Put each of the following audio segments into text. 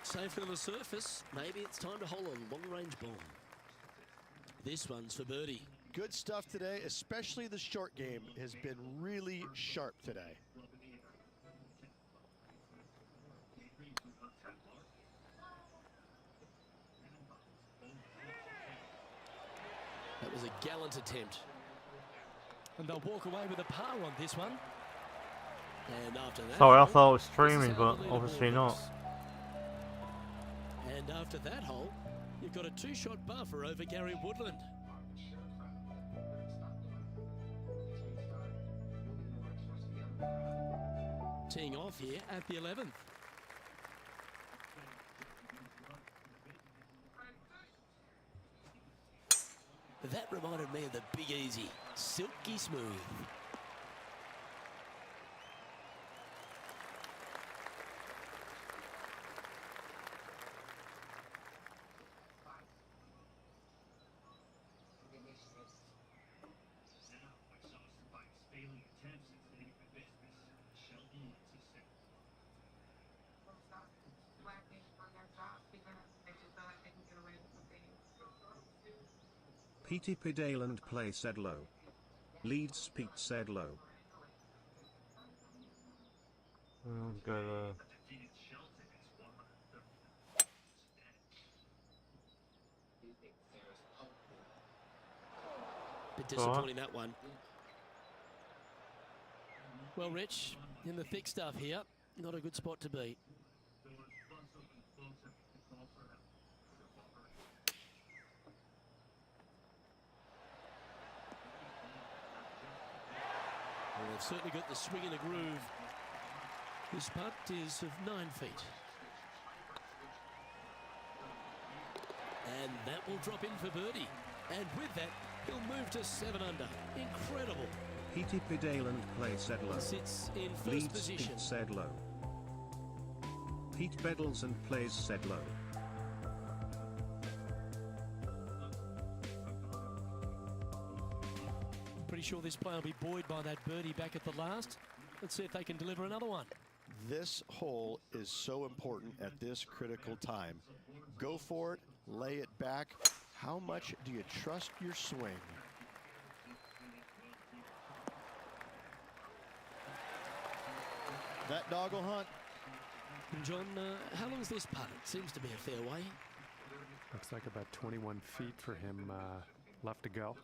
Safely on the surface. Maybe it's time to hole a long-range bomb. This one's for birdie. Good stuff today, especially the short game has been really sharp today. That was a gallant attempt. And they'll walk away with a par on this one. And after that, Sorry, I thought I was streaming, but obviously not. And after that hole, you've got a two-shot buffer over Gary Woodland. Teeing off here at the 11th. That reminded me of the Big Easy, silky smooth. Petey Pidale play said low. Leads Pete said low. Go there. Bit disappointing, that one. Well, Rich, in the thick stuff here, not a good spot to be. Well, they've certainly got the swing in a groove. This putt is of 9 feet. And that will drop in for birdie. And with that, he'll move to 7 under. Incredible. Petey Pidale play said low. Sits in first Leads position. Pete said low. Pete Bedels and plays said low. Pretty sure this player will be buoyed by that birdie back at the last. Let's see if they can deliver another one. This hole is so important at this critical time. Go for it, lay it back. How much do you trust your swing? That dog will hunt. John, how long is this putt? It seems to be a fair way. Looks like about 21 feet for him left to go.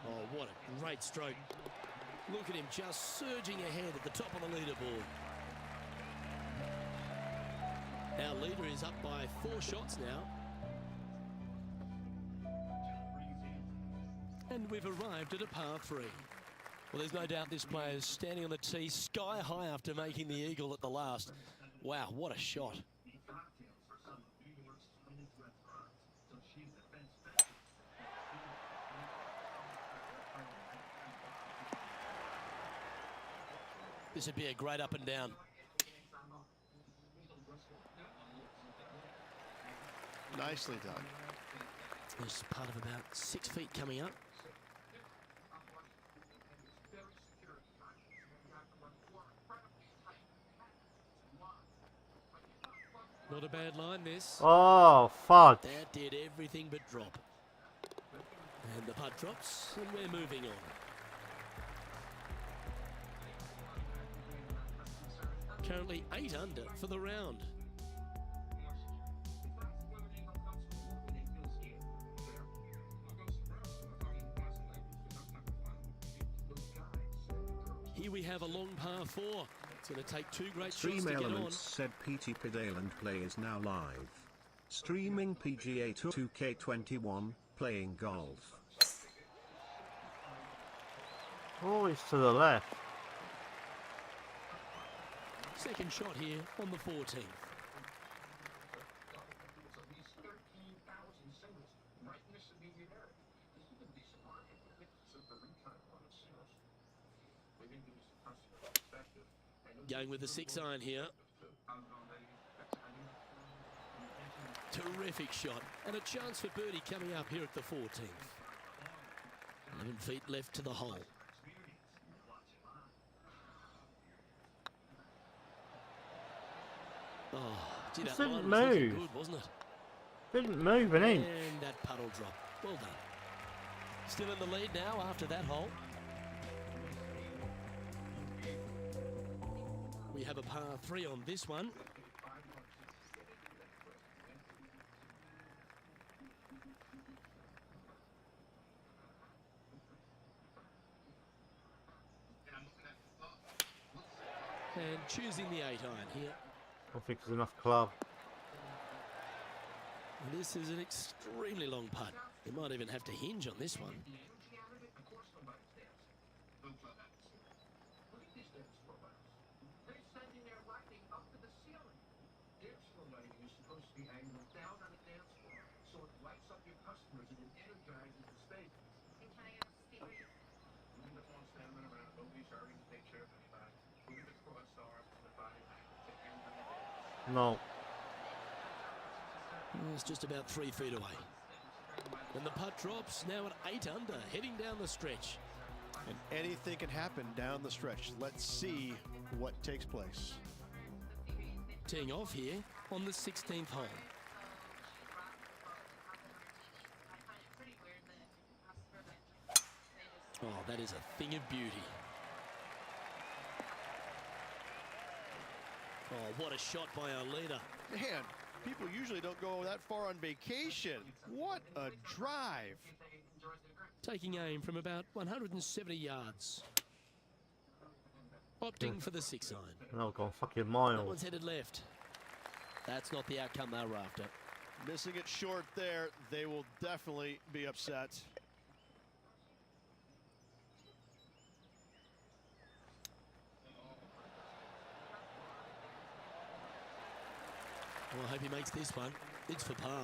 Oh, what a great stroke. Look at him just surging ahead at the top of the leaderboard. Our leader is up by 4 shots now. And we've arrived at a par 3. Well, there's no doubt this player is standing on the tee sky high after making the eagle at the last. Wow, what a shot. This would be a great up and down. Nicely done. There's part of about 6 feet coming up. Not a bad line, this. Oh, fuck. That did everything but drop. And the putt drops, and we're moving on. Currently 8 under for the round. Here we have a long par 4. It's going to take 2 great shots Stream to get on. Elements said Petey Pidale play is now live. Streaming PGA Tour 2K21, playing golf. Oh, he's to the left. Second shot here on the 14th. Going with the 6-iron here. Terrific shot. And a chance for birdie coming up here at the 14th. 11 feet left to the hole. Oh, gee, Just that didn't line was looking move. good, wasn't it? Didn't move an inch. And that puddle drop. Well done. Still in the lead now after that hole. We have a par 3 on this one. And choosing the 8 iron here. I think there's enough club. This is an extremely long putt. They might even have to hinge on this one. No. It's just about 3 feet away. And the putt drops now at 8 under, heading down the stretch. And anything can happen down the stretch. Let's see what takes place. Teeing off here on the 16th hole. Oh, that is a thing of beauty. Oh, what a shot by our leader. Man, people usually don't go that far on vacation. What a drive. Taking aim from about 170 yards. Opting for the 6 iron. No, gone fucking That miles. one's headed left. That's not the outcome they were after. Missing it short there, they will definitely be upset. Well, I hope he makes this one. It's for par.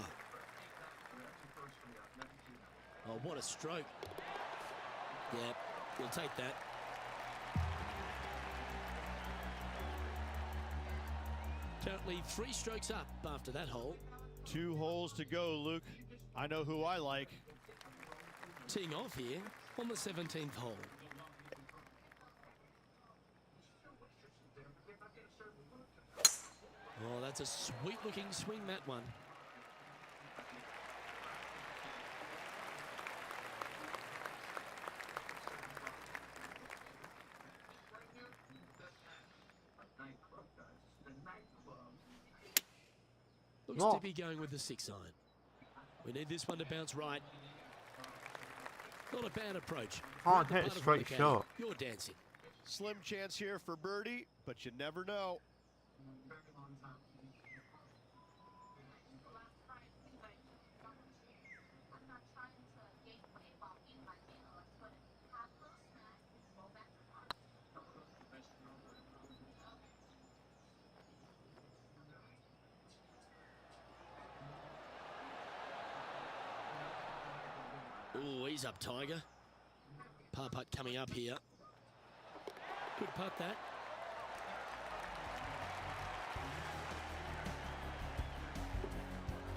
Oh, what a stroke. Yeah, we'll take that. Currently 3 strokes up after that hole. 2 holes to go, Luke. I know who I like. Teeing off here on the 17th hole. Oh, that's a sweet-looking swing, that one. Looks No. to be going with the 6 iron. We need this one to bounce right. Not a bad approach. Can't Grab the hit a putter from straight the caddy. shot. You're dancing. Slim chance here for birdie, but you never know. Oh, he's up, Tiger. Par putt coming up here. Good putt, that.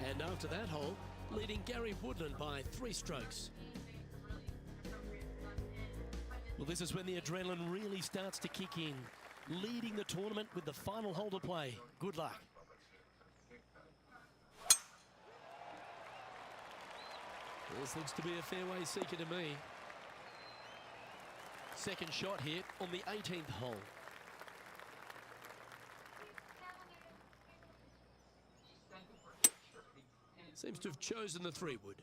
And after that hole, leading Gary Woodland by 3 strokes. Well, this is when the adrenaline really starts to kick in. Leading the tournament with the final hole to play. Good luck. This looks to be a fairway seeker to me. Second shot here on the 18th hole. Seems to have chosen the 3-wood.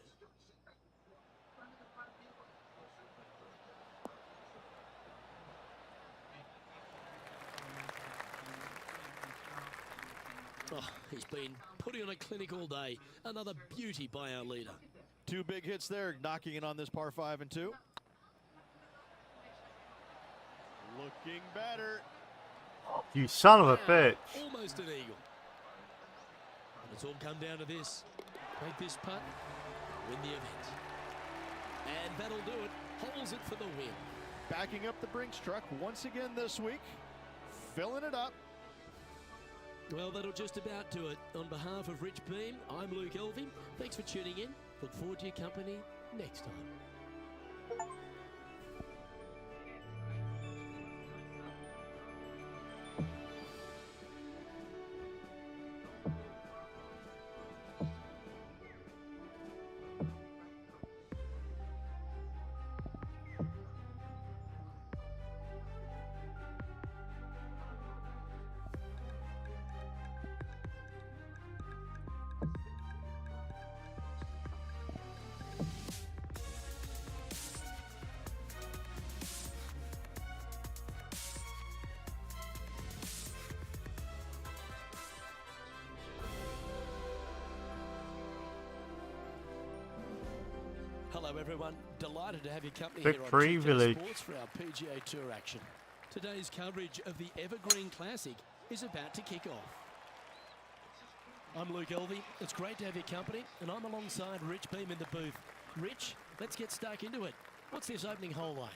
Oh, he's been putting on a clinic all day. Another beauty by our leader. 2 big hits there, knocking in on this par 5 and 2. Looking better. You son of a bitch. Almost an eagle. And it's all come down to this. Make this putt, win the event. And that'll do it. Holds it for the win. Backing up the Brinks truck once again this week. Filling it up. Well, that'll just about do it. On behalf of Rich Beam, I'm Luke Elving. Thanks for tuning in. Look forward to your company next time. Hello everyone, delighted to have your company Big here on Free GK Village. Sports for our PGA Tour action. Today's coverage of the Evergreen Classic is about to kick off. I'm Luke Elvey, it's great to have your company, and I'm alongside Rich Beam in the booth. Rich, let's get stuck into it. What's this opening hole like?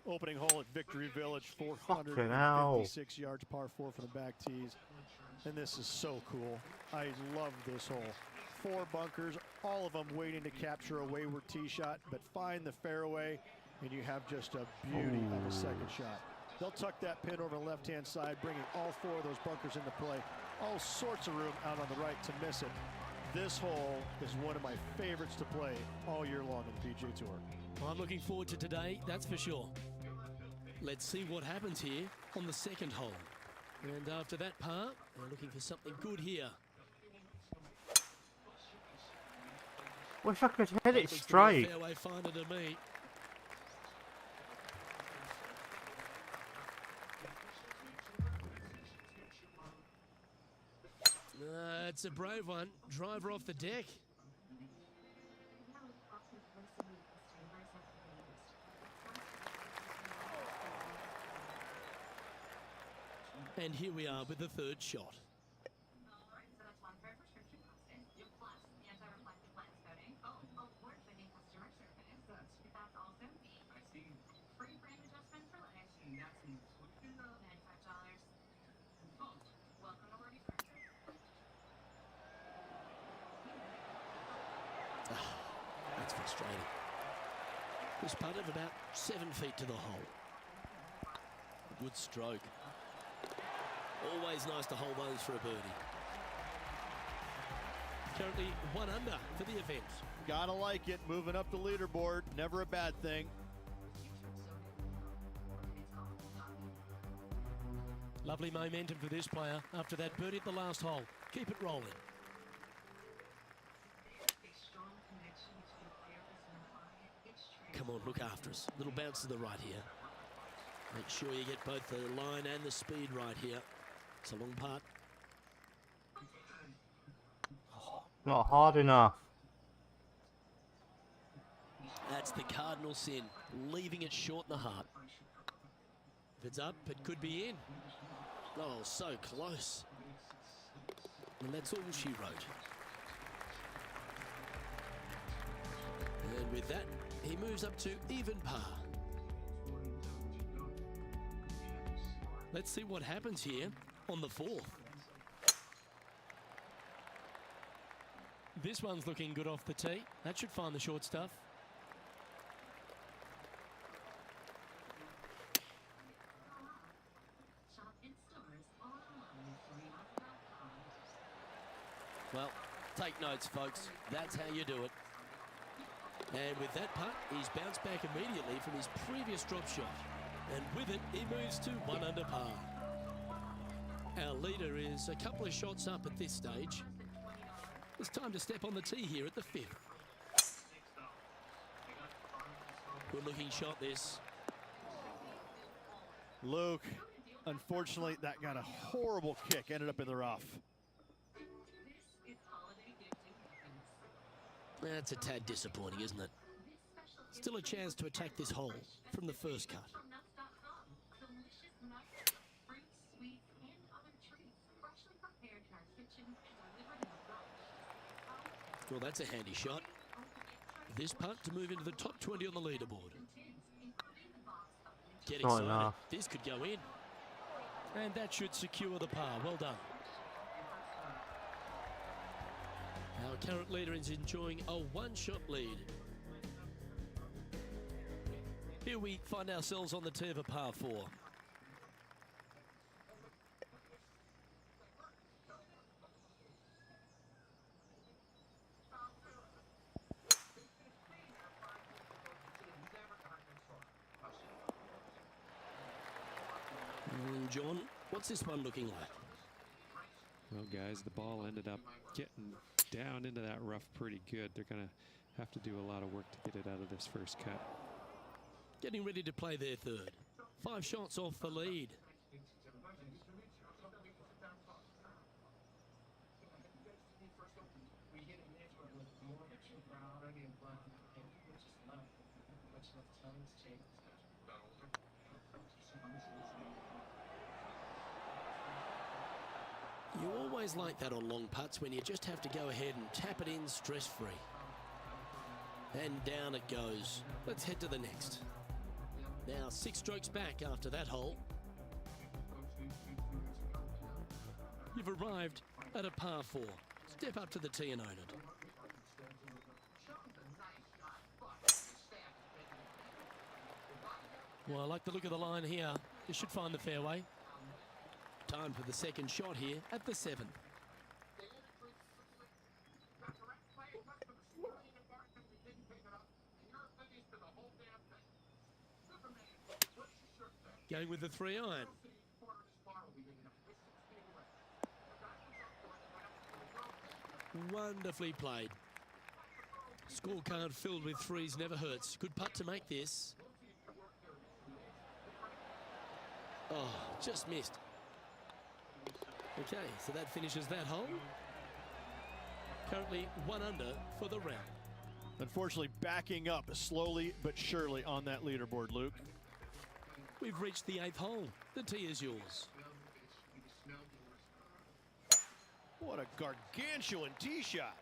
Opening hole at Victory Village, Fucking hell. 456 yards, par 4 for the back tees. And this is so cool. I love this hole. 4 bunkers, all of them waiting to capture a wayward tee shot, but find the fairway, and you have just a beauty of a second shot. They'll tuck that pin over the left-hand side, bringing all 4 of those bunkers into play. All sorts of room out on the right to miss it. This hole is one of my favorites to play all year long in the PGA Tour. I'm looking forward to today, that's for sure. Let's see what happens here on the second hole. And after that par, we're looking for something good here. Wish I could hit it Looks to be a straight. fairway finder to me. It's a brave one. Driver off the deck. And here we are with the third shot. That's frustrating. This putt of about 7 feet to the hole. Good stroke. Always nice to hold those for a birdie. Currently 1 under for the event. Gotta like it, moving up the leaderboard, never a bad thing. Lovely momentum for this player after that birdie at the last hole. Keep it rolling. Come on, look after us. Little bounce to the right here. Make sure you get both the line and the speed right here. It's a long putt. Not hard enough. That's the cardinal sin, leaving it short in the heart. If it's up, it could be in. Oh, so close. And that's all she wrote. And with that, he moves up to even par. Let's see what happens here on the 4th. This one's looking good off the tee. That should find the short stuff. Well, take notes, folks. That's how you do it. And with that putt, he's bounced back immediately from his previous drop shot. And with it, he moves to 1 under par. Our leader is a couple of shots up at this stage. It's time to step on the tee here at the 5th. Good looking shot this. Luke, unfortunately, that got a horrible kick, ended up in the rough. That's a tad disappointing, isn't it? Still a chance to attack this hole from the first cut. Well, that's a handy shot. This putt to move into the top 20 on the leaderboard. Get Not excited. enough. This could go in. And that should secure the par. Well done. Our current leader is enjoying a 1-shot lead. Here we find ourselves on the tee of a par 4. John, what's this one looking like? Well, guys, the ball ended up getting down into that rough pretty good. They're going to have to do a lot of work to get it out of this first cut. Getting ready to play their third. 5 shots off the lead. You always like that on long putts when you just have to go ahead and tap it in stress-free. And down it goes. Let's head to the next. Now 6 strokes back after that hole. You've arrived at a par 4. Step up to the tee and own it. Well, I like the look of the line here. You should find the fairway. Time for the second shot here at the 7. Going with the 3-iron. Wonderfully played. Scorecard filled with 3s never hurts. Good putt to make this. Oh, just missed. Okay, so that finishes that hole. Currently 1 under for the round. Unfortunately, backing up slowly but surely on that leaderboard, Luke. We've reached the 8th hole. The tee is yours. What a gargantuan tee shot.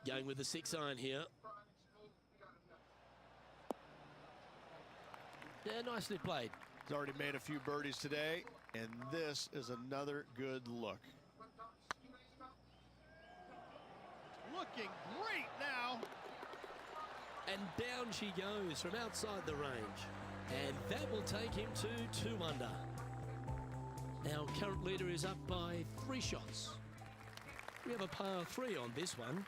Going with the 6-iron here. Yeah, nicely played. He's already made a few birdies today, and this is another good look. Looking great now. And down she goes from outside the range. And that will take him to 2 under. Our current leader is up by 3 shots. We have a par 3 on this one.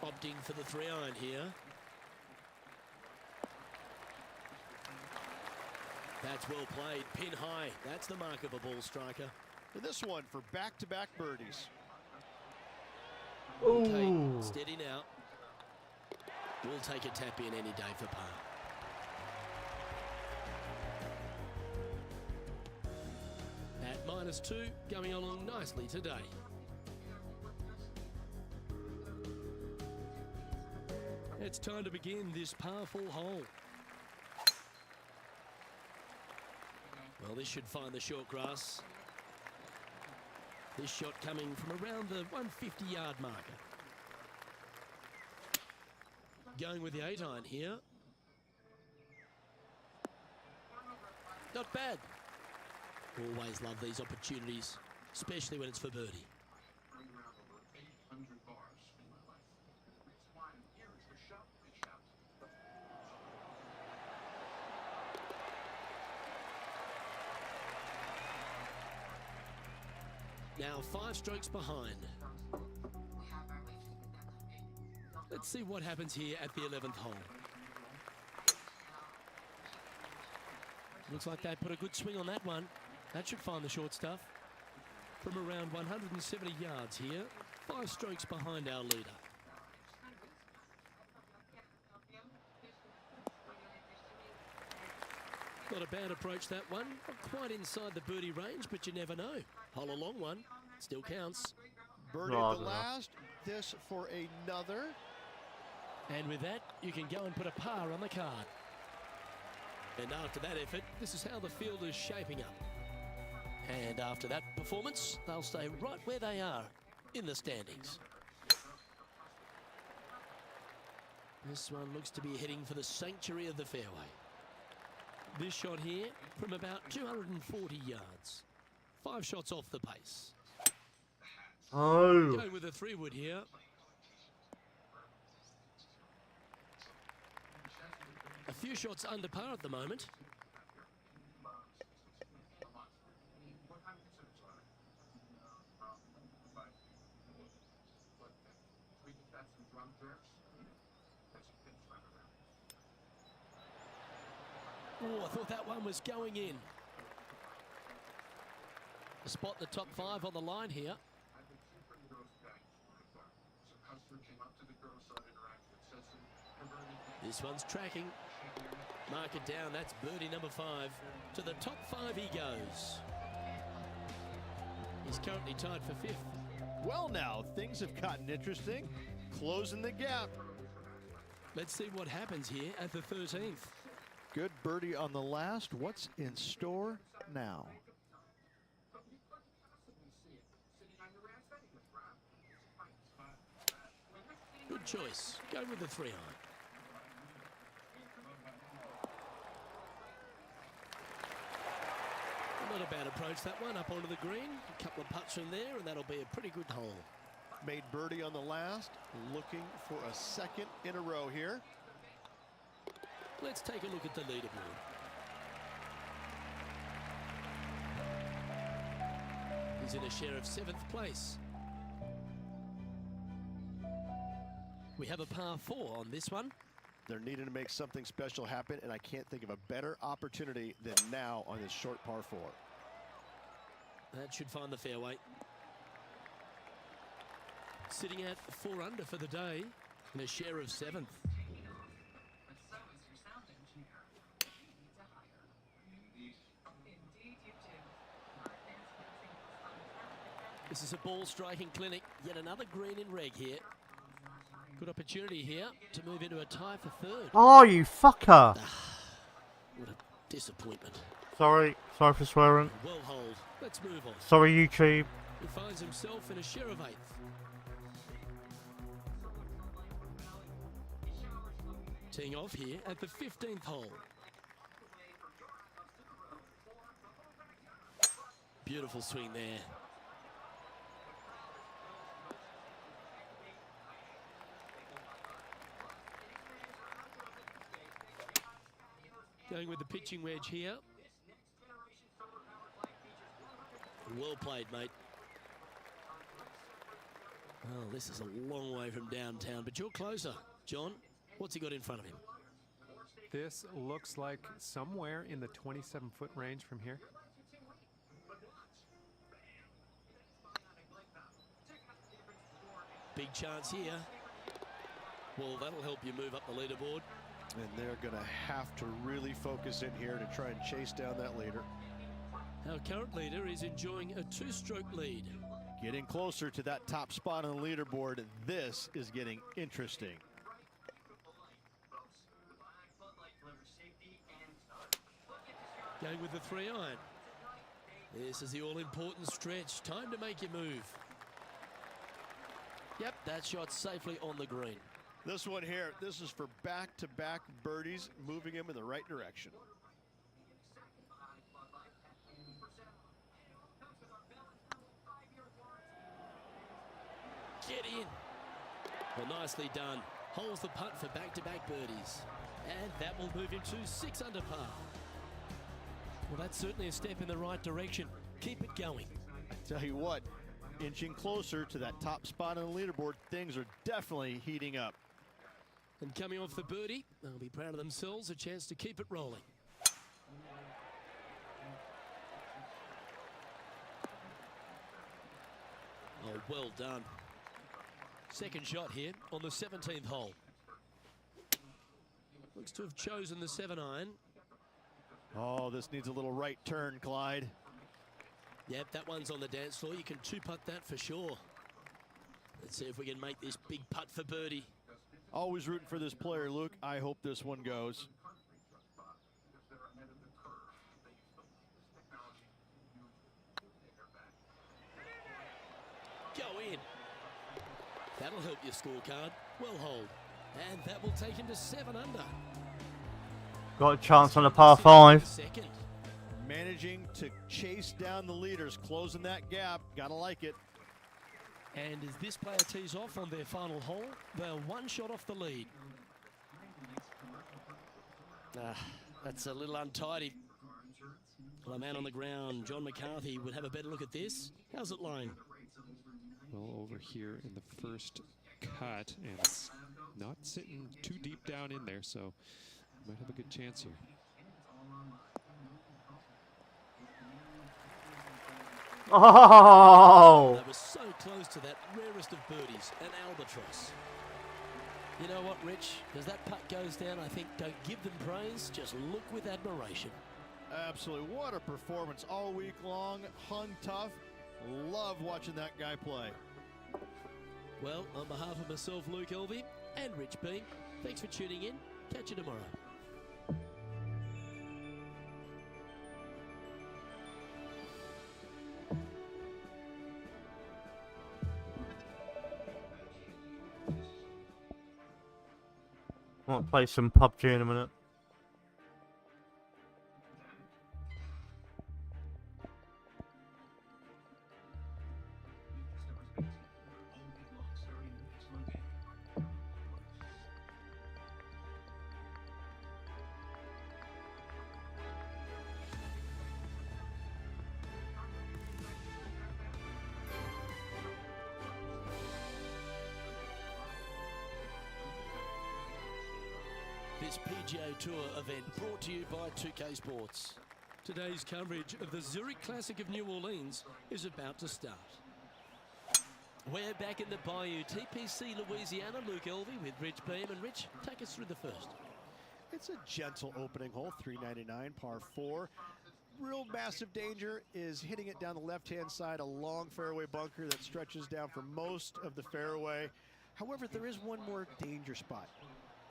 Opting for the 3-iron here. That's well played. Pin high. That's the mark of a ball striker. And this one for back-to-back birdies. Okay, steady now. We'll take a tap in any day for par. At -2, going along nicely today. It's time to begin this par-4 hole. Well, this should find the short grass. This shot coming from around the 150-yard marker. Going with the 8-iron here. Not bad. Always love these opportunities, especially when it's for birdie. Now 5 strokes behind. Let's see what happens here at the 11th hole. Looks like they put a good swing on that one. That should find the short stuff. From around 170 yards here, 5 strokes behind our leader. Not a bad approach, that one. Not quite inside the birdie range, but you never know. Hole a long one. Still counts. Birdie at the last. This for another. And with that, you can go and put a par on the card. And after that effort, this is how the field is shaping up. And after that performance, they'll stay right where they are in the standings. This one looks to be heading for the sanctuary of the fairway. This shot here from about 240 yards. 5 shots off the pace. Oh. Going with a 3-wood here. A few shots under par at the moment. Oh, I thought that one was going in. Spot the top 5 on the line here. This one's tracking. Mark it down. That's birdie number 5. To the top 5 he goes. He's currently tied for 5th. Well, now things have gotten interesting. Closing the gap. Let's see what happens here at the 13th. Good birdie on the last. What's in store now? Good choice. Go with the 3-iron. Not a bad approach, that one, up onto the green. A couple of putts from there, and that'll be a pretty good hole. Made birdie on the last. Looking for a second in a row here. Let's take a look at the leaderboard. He's in a share of 7th place. We have a par 4 on this one. They're needing to make something special happen, and I can't think of a better opportunity than now on this short par 4. That should find the fairway. Sitting at 4 under for the day in a share of 7th. This is a ball striking clinic. Yet another green in reg here. Good opportunity here to move into a tie for 3rd. Oh, you fucker! What a disappointment. Sorry for swearing. Well hold. Let's move on. Sorry, YouTube. He finds himself in a share of 8th. Teeing off here at the 15th hole. Beautiful swing there. Going with the pitching wedge here. Well played, mate. Well, this is a long way from downtown, but you're closer. John, what's he got in front of him? This looks like somewhere in the 27-foot range from here. Big chance here. Well, that'll help you move up the leaderboard. And they're going to have to really focus in here to try and chase down that leader. Our current leader is enjoying a 2-stroke lead. Getting closer to that top spot on the leaderboard. This is getting interesting. Going with the 3-iron. This is the all-important stretch. Time to make your move. Yep, that shot safely on the green. This one here, this is for back-to-back birdies, moving him in the right direction. Get in. Well, nicely done. Holds the putt for back-to-back birdies. And that will move him to 6 under par. Well, that's certainly a step in the right direction. Keep it going. Tell you what, inching closer to that top spot on the leaderboard, things are definitely heating up. And coming off the birdie, they'll be proud of themselves, a chance to keep it rolling. Oh, well done. Second shot here on the 17th hole. Looks to have chosen the 7-iron. Oh, this needs a little right turn, Clyde. Yep, that one's on the dance floor. You can 2-putt that for sure. Let's see if we can make this big putt for birdie. Always rooting for this player, Luke. I hope this one goes. Go in. That'll help your scorecard. Well hold. And that will take him to 7 under. Got a chance on a par 5. Second. Managing to chase down the leaders, closing that gap. Gotta like it. And as this player tees off on their final hole, they're 1 shot off the lead. That's a little untidy. Well, a man on the ground, John McCarthy, would have a better look at this. How's it lying? Well, over here in the first cut, and it's not sitting too deep down in there, so might have a good chance here. Oh! They were so close to that rarest of birdies, an albatross. You know what, Rich? As that putt goes down, I think don't give them praise, just look with admiration. Absolutely. What a performance all week long. Hung tough. Love watching that guy play. Well, on behalf of myself, Luke Elvey, and Rich Beam, thanks for tuning in. Catch you tomorrow. Might play some PUBG in a minute. This PGA Tour event brought to you by 2K Sports. Today's coverage of the Zurich Classic of New Orleans is about to start. We're back in the Bayou, TPC, Louisiana. Luke Elvey with Rich Beam. And Rich, take us through the first. It's a gentle opening hole, 399, par 4. Real massive danger is hitting it down the left-hand side, a long fairway bunker that stretches down for most of the fairway. However, there is one more danger spot,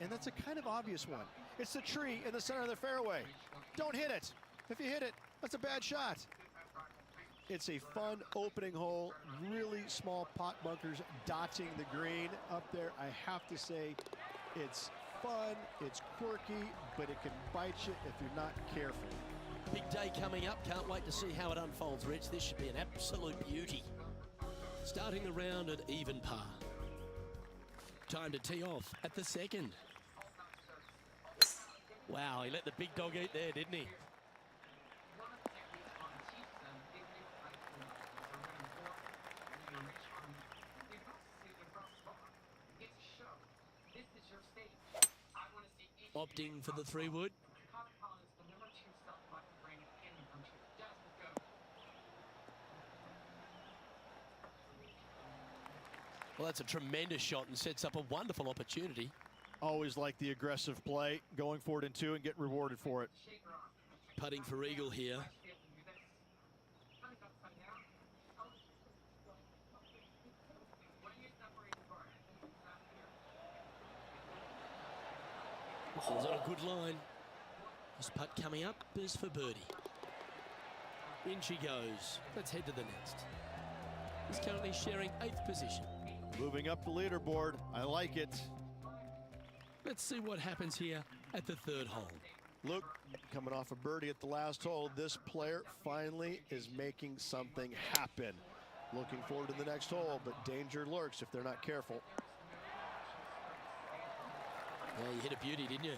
and that's a kind of obvious one. It's the tree in the center of the fairway. Don't hit it. If you hit it, that's a bad shot. It's a fun opening hole, really small pot bunkers dotting the green up there. I have to say, it's fun, it's quirky, but it can bite you if you're not careful. Big day coming up. Can't wait to see how it unfolds, Rich. This should be an absolute beauty. Starting the round at even par. Time to tee off at the second. Wow, he let the big dog eat there, didn't he? Opting for the 3-wood. Well, that's a tremendous shot and sets up a wonderful opportunity. Always like the aggressive play, going for it in 2 and get rewarded for it. Putting for eagle here. He's on a good line. This putt coming up is for birdie. In she goes. Let's head to the next. He's currently sharing 8th position. Moving up the leaderboard. I like it. Let's see what happens here at the 3rd hole. Look, coming off a birdie at the last hole, this player finally is making something happen. Looking forward to the next hole, but danger lurks if they're not careful. Yeah, you hit a beauty, didn't you?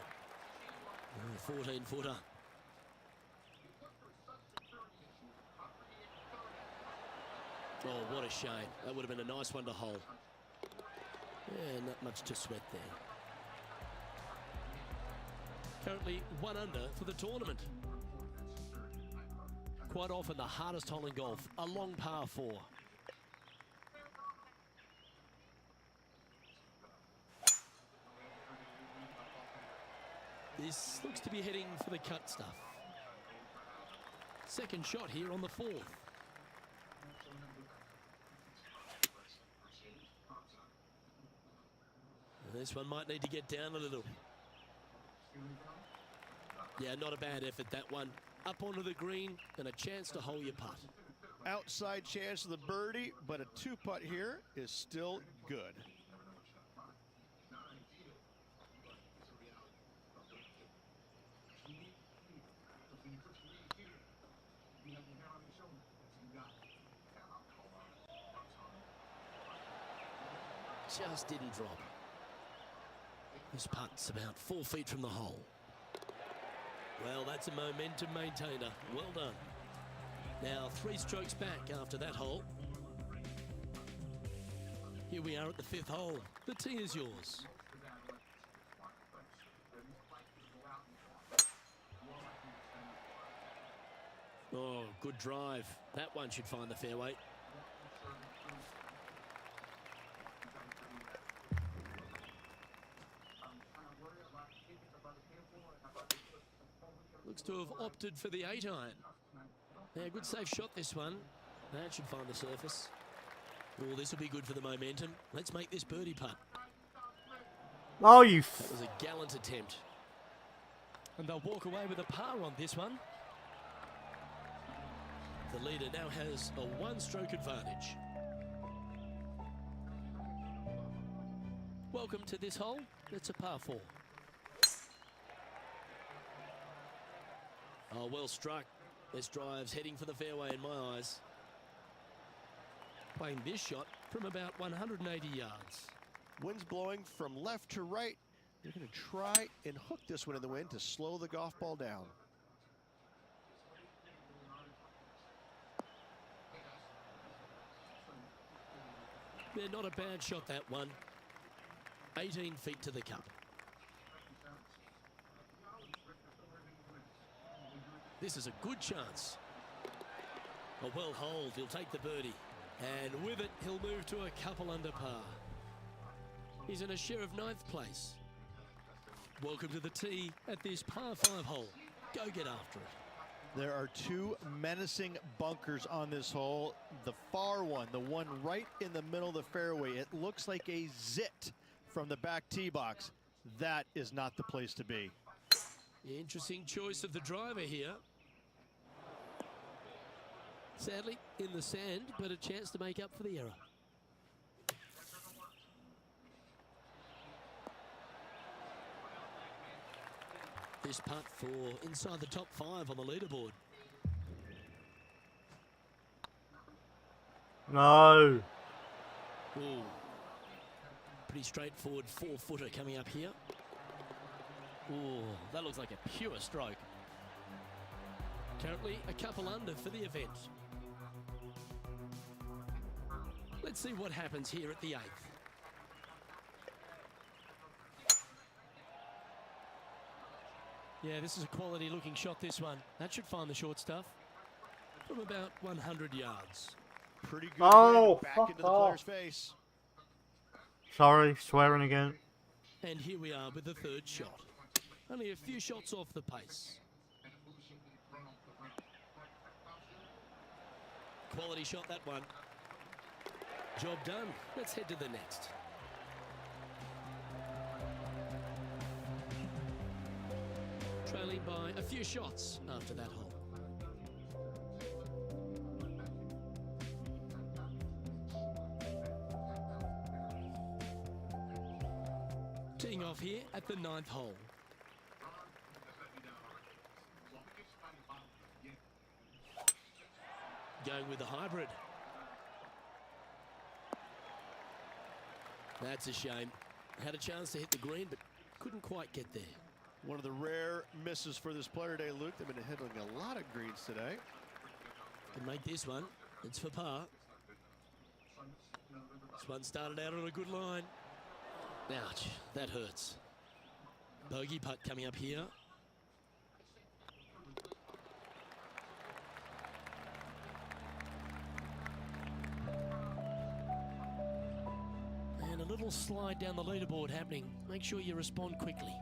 14-footer. Oh, what a shame. That would have been a nice one to hole. Yeah, not much to sweat there. Currently 1 under for the tournament. Quite often the hardest hole in golf, a long par 4. This looks to be heading for the cut stuff. Second shot here on the 4th. This one might need to get down a little. Yeah, not a bad effort, that one. Up onto the green and a chance to hole your putt. Outside chance of the birdie, but a 2-putt here is still good. Just didn't drop. This putt's about 4 feet from the hole. Well, that's a momentum maintainer. Well done. Now 3 strokes back after that hole. Here we are at the 5th hole. The tee is yours. Oh, good drive. That one should find the fairway. looks to have opted for the 8-iron. Yeah, good safe shot this one. That should find the surface. Oh, this will be good for the momentum. Let's make this birdie putt. Oh, you That was a gallant attempt. And they'll walk away with a par on this one. The leader now has a one-stroke advantage. Welcome to this hole. It's a par 4. Oh, well struck. This drive's heading for the fairway in my eyes. Playing this shot from about 180 yards. Wind's blowing from left to right. They're going to try and hook this one in the wind to slow the golf ball down. Yeah, not a bad shot, that one. 18 feet to the cup. This is a good chance. A well holed, he'll take the birdie. And with it, he'll move to a couple under par. He's in a share of 9th place. Welcome to the tee at this par 5 hole. Go get after it. There are two menacing bunkers on this hole. The far one, the one right in the middle of the fairway, it looks like a zit from the back tee box. That is not the place to be. Interesting choice of the driver here. Sadly, in the sand, but a chance to make up for the error. This putt for inside the top 5 on the leaderboard. no. Ooh. Pretty straightforward 4-footer coming up here. Ooh, that looks like a pure stroke. Currently a couple under for the event. Let's see what happens here at the 8th. Yeah, this is a quality looking shot, this one. That should find the short stuff. From about 100 yards. Pretty good Oh, wind back fuck into the off. player's face. Sorry, swearing again. And here we are with the 3rd shot. Only a few shots off the pace. Quality shot, that one. Job done. Let's head to the next. Trailing by a few shots after that hole. Teeing off here at the 9th hole. Going with the hybrid. That's a shame. Had a chance to hit the green, but couldn't quite get there. One of the rare misses for this player today, Luke. They've been hitting a lot of greens today. Can make this one. It's for par. This one started out on a good line. Ouch, that hurts. Bogey putt coming up here. And a little slide down the leaderboard happening. Make sure you respond quickly.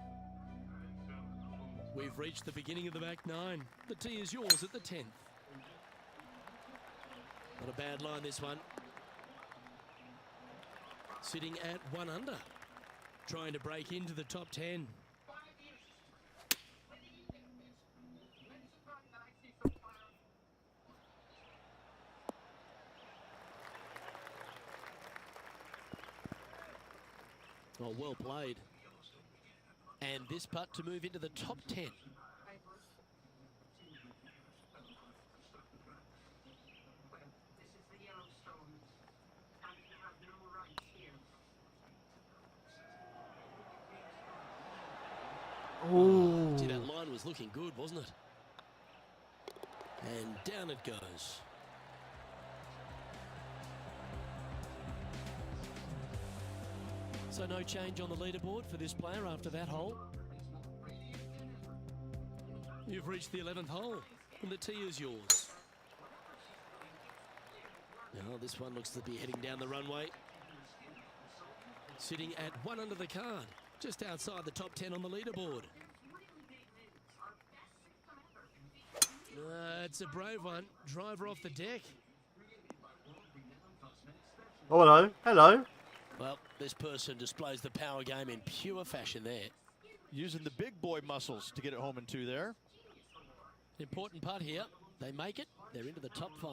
We've reached the beginning of the back 9. The tee is yours at the 10th. Not a bad line, this one. Sitting at 1 under. Trying to break into the top 10. Oh, well played. And this putt to move into the top 10. Ooh. See, that line was looking good, wasn't it? And down it goes. So no change on the leaderboard for this player after that hole. You've reached the 11th hole, and the tee is yours. Now this one looks to be heading down the runway. Sitting at 1 under the card, just outside the top 10 on the leaderboard. It's a brave one. Driver off the deck. Oh, hello. Hello. Well, this person displays the power game in pure fashion there. Using the big boy muscles to get it home in 2 there. Important putt here. They make it. They're into the top 5.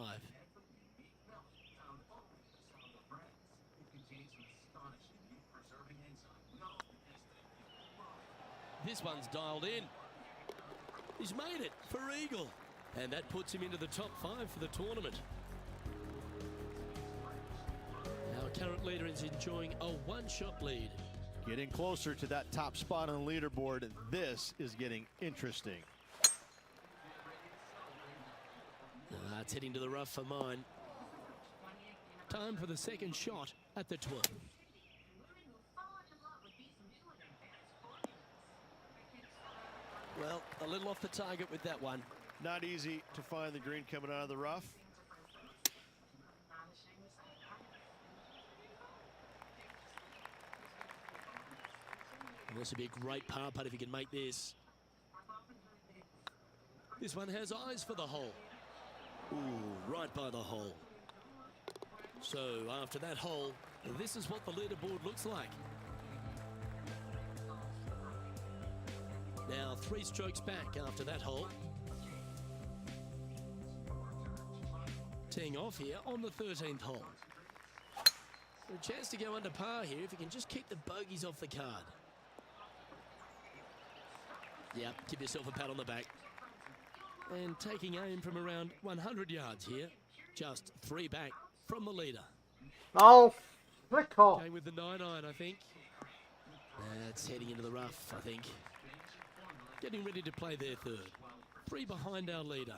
This one's dialed in. He's made it for eagle. And that puts him into the top 5 for the tournament. Our current leader is enjoying a one-shot lead. Getting closer to that top spot on the leaderboard. This is getting interesting. It's heading to the rough for mine. Time for the second shot at the 12. Well, a little off the target with that one. Not easy to find the green coming out of the rough. This would be a great par putt if he can make this. This one has eyes for the hole. Ooh, right by the hole. So after that hole, this is what the leaderboard looks like. Now 3 strokes back after that hole. Teeing off here on the 13th hole. A chance to go under par here if he can just keep the bogeys off the card. Yeah, give yourself a pat on the back. And taking aim from around 100 yards here. Just 3 back from the leader. Oh, flick off. Going with the 9-iron, I think. That's heading into the rough, I think. Getting ready to play their third. 3 behind our leader.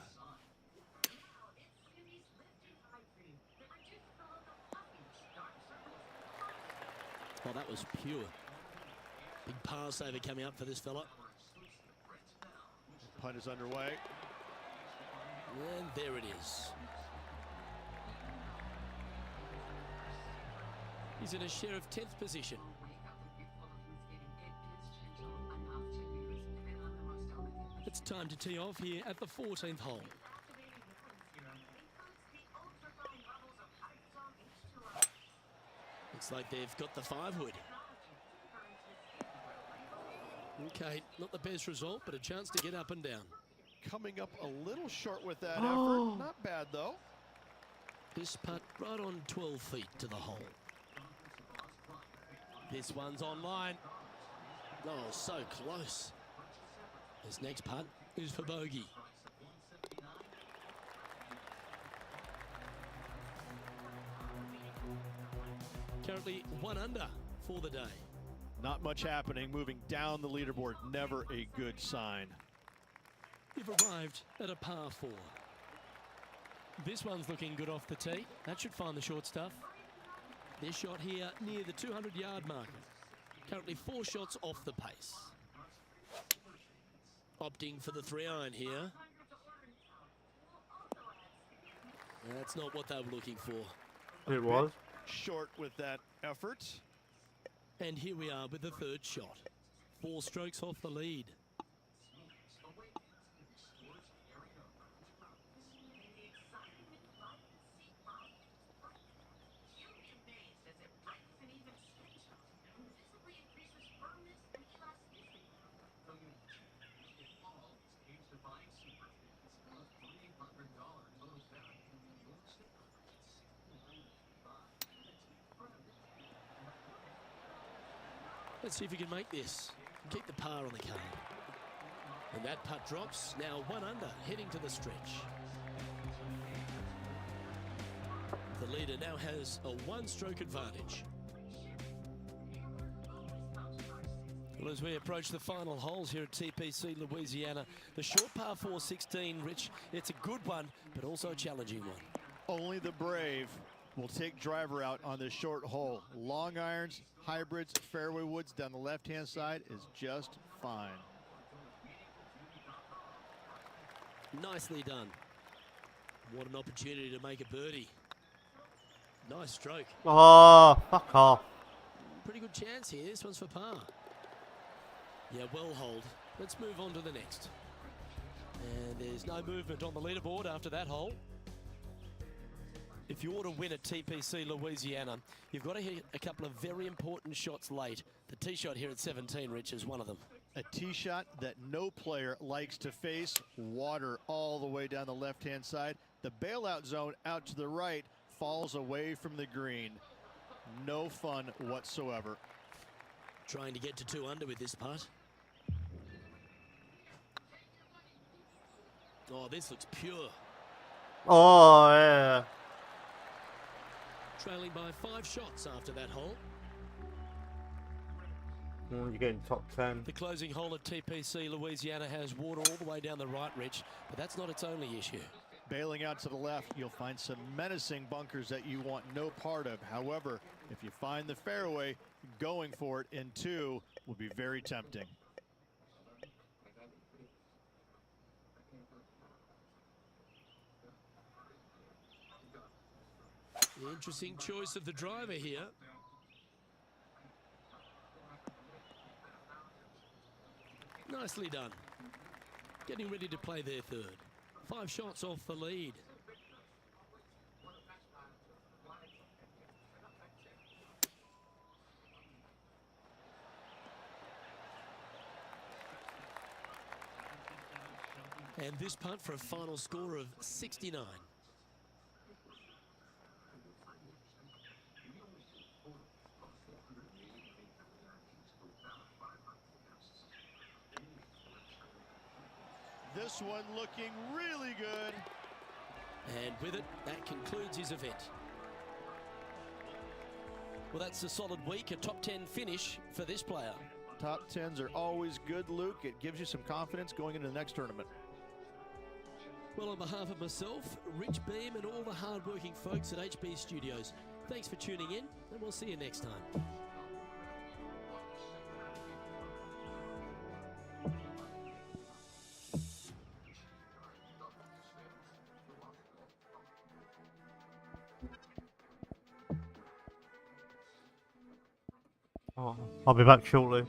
Oh, that was pure. Big par saver coming up for this fella. Putt is underway. And there it is. He's in a share of 10th position. It's time to tee off here at the 14th hole. Looks like they've got the 5-wood. Okay, not the best result, but a chance to get up and down. Coming up a little short with that effort. Not bad, though. This putt right on 12 feet to the hole. This one's on line. Oh, so close. This next putt is for bogey. Currently 1 under for the day. Not much happening. Moving down the leaderboard. Never a good sign. You've arrived at a par 4. This one's looking good off the tee. That should find the short stuff. This shot here near the 200-yard marker. Currently 4 shots off the pace. Opting for the 3-iron here. That's not what they were looking for. It was. Short with that effort. And here we are with the 3rd shot. 4 strokes off the lead. Let's see if he can make this. Keep the par on the card. And that putt drops. Now 1 under, heading to the stretch. The leader now has a 1-stroke advantage. Well, as we approach the final holes here at TPC Louisiana, the short par 4 16, Rich, it's a good one, but also a challenging one. Only the brave will take driver out on this short hole. Long irons, hybrids, fairway woods down the left-hand side is just fine. Nicely done. What an opportunity to make a birdie. Nice stroke. Oh, fuck off. Pretty good chance here. This one's for par. Yeah, well hold. Let's move on to the next. And there's no movement on the leaderboard after that hole. If you want to win at TPC Louisiana, you've got to hit a couple of very important shots late. The tee shot here at 17, Rich, is one of them. A tee shot that no player likes to face. Water all the way down the left-hand side. The bailout zone out to the right falls away from the green. No fun whatsoever. Trying to get to 2 under with this putt. Oh, this looks pure. Oh, yeah. Trailing by 5 shots after that hole. You're getting top 10. The closing hole at TPC Louisiana has water all the way down the right, Rich, but that's not its only issue. Bailing out to the left, you'll find some menacing bunkers that you want no part of. However, if you find the fairway, going for it in 2 would be very tempting. Interesting choice of the driver here. Nicely done. Getting ready to play their third. 5 shots off the lead. And this putt for a final score of 69. This one looking really good. And with it, that concludes his event. Well, that's a solid week, a top 10 finish for this player. Top 10s are always good, Luke. It gives you some confidence going into the next tournament. Well, on behalf of myself, Rich Beam, and all the hard-working folks at HB Studios, thanks for tuning in, and we'll see you next time. Oh, I'll be back shortly.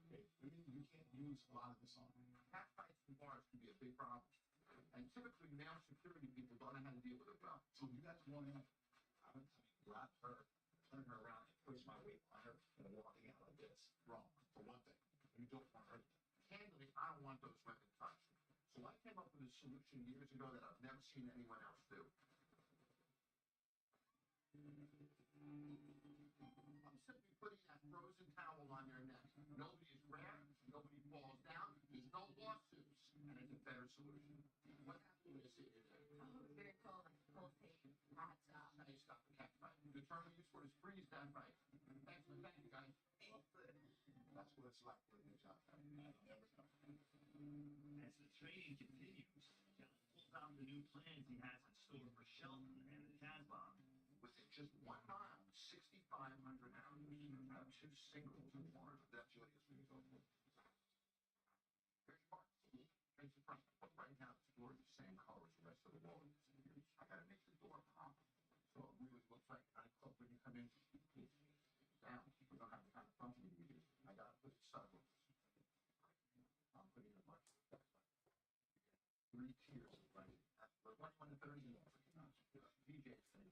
You can't use a lot of this on. Cat fights in bars can be a big problem. And typically male security people don't know how to deal with it well. So you guys want to, I would grab her, turn her around, and push my weight on her, and walking out like this. Wrong, for one thing. You don't want her. Candidly, I don't want those women touched. So I came up with a solution years ago that I've never seen anyone else do. I'm simply putting that frozen towel on your neck. Nobody is grabbed, nobody falls down, there's no lawsuits, and it's a better solution. What happened when you see it today? Oh, it was very cold. Cold feet. Hot stuff. Now you stop the cat fight. The term we use for it is freeze that fight. Thank you guys. That's what it's like with the job. As the training continues, John pulls out the new plans he has in store for Shelton and the Casbah. Within just 1 mile, 6,500 hours, have 2 singles and 1. That's really as we go for. Here's your part. Face the front. But right now, the door is the same color as the rest of the wall. I gotta make the door pop. So it really looks like a nightclub when you come in. Down. We don't have the kind of funky we do. I gotta put it sideways. I'm putting it much. 3 tiers of lighting. But 1 to 30 is DJ's thing.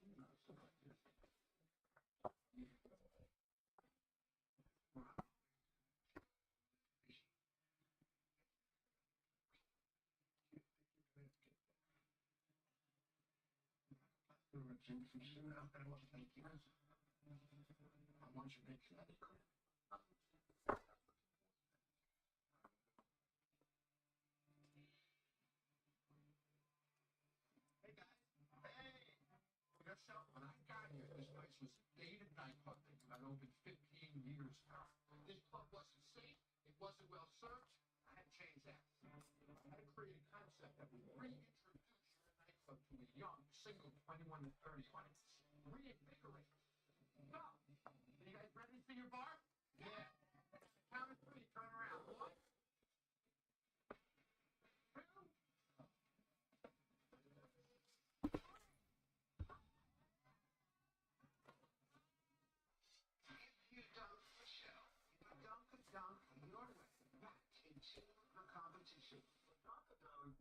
I want you to make Connecticut clear. Hey guys. Hey! So when I got here, this place was a gated nightclub that had opened 15 years ago. This club wasn't safe. It wasn't well served. I had to change that. I had to create a concept that would reintroduce your nightclub to a young, single 21 to 30 audience. Reinvigorate. So, are you guys ready to see your bar? Yeah. Count of 3, turn around. 1, 2. You dunk the show. You dunk a dunk your way. Back into the competition. What is a dunk?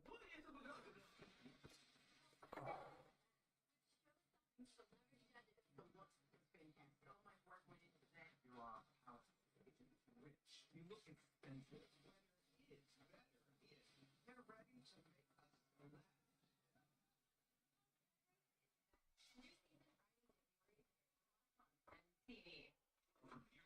You are rich. You look expensive. It's better. You're ready to make us laugh. For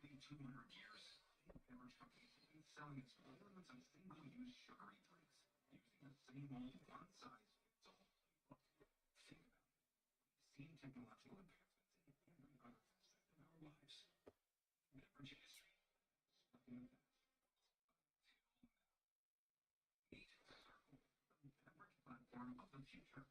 nearly 200 years, St. Beverage Company has been selling its millions of single-use sugary drinks using the same old one-size-fits-all playbook. Think about it. We've seen technological advancements in every other facet of our lives. Beverage industry, stuck in the past. Until now. Meet Circle, the beverage platform of the future.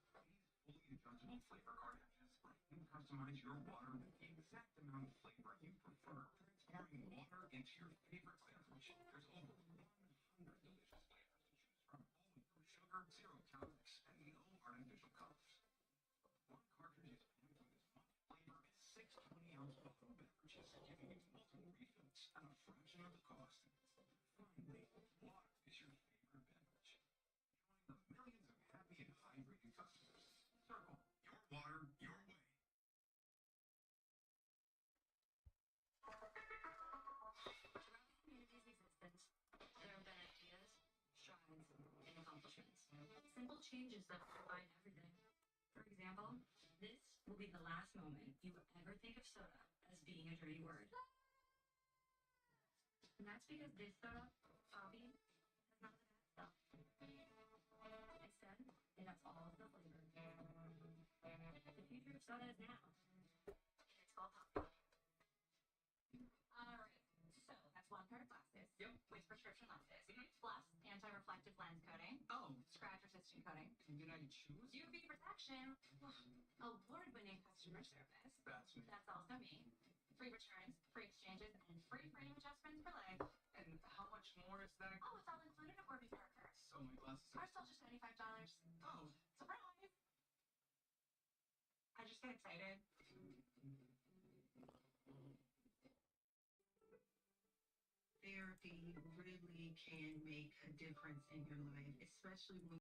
These fully adjustable flavor cartridges let you customize your water with the exact amount of flavor you prefer, transforming water into your favorite beverage. There's over 100 delicious flavors to choose from, all with no sugar, 0 calories, and no artificial colors. One cartridge is packed with as much flavor as 6 20-ounce bottle beverages, giving you multiple refills at a fraction of the cost. Finally, water is your favorite beverage. Join the millions of happy and hydrated customers. Circle, your water, your way. Community's existence. There have been ideas, strides, and accomplishments. Simple changes that combine everything. For example, this will be the last moment you will ever think of soda as being a dirty word. And that's because this soda, coffee, has none of the bad stuff. Instead, it has all of the flavor. The future of soda is now. It's called Pop. Alright, so that's 1 part of glasses. Yep. With prescription lenses. Plus anti-reflective lens coating. Oh, Scratch resistant coating. did I choose? UV protection. Award-winning customer service. That's me. That's also me. Free returns, free exchanges, and free frame adjustments for life. And how much more is that? Oh, it's all included at Warby Parker. So my glasses Are still just $95. Oh. Surprise! I just get excited. There therapy really can make a difference in your life, especially when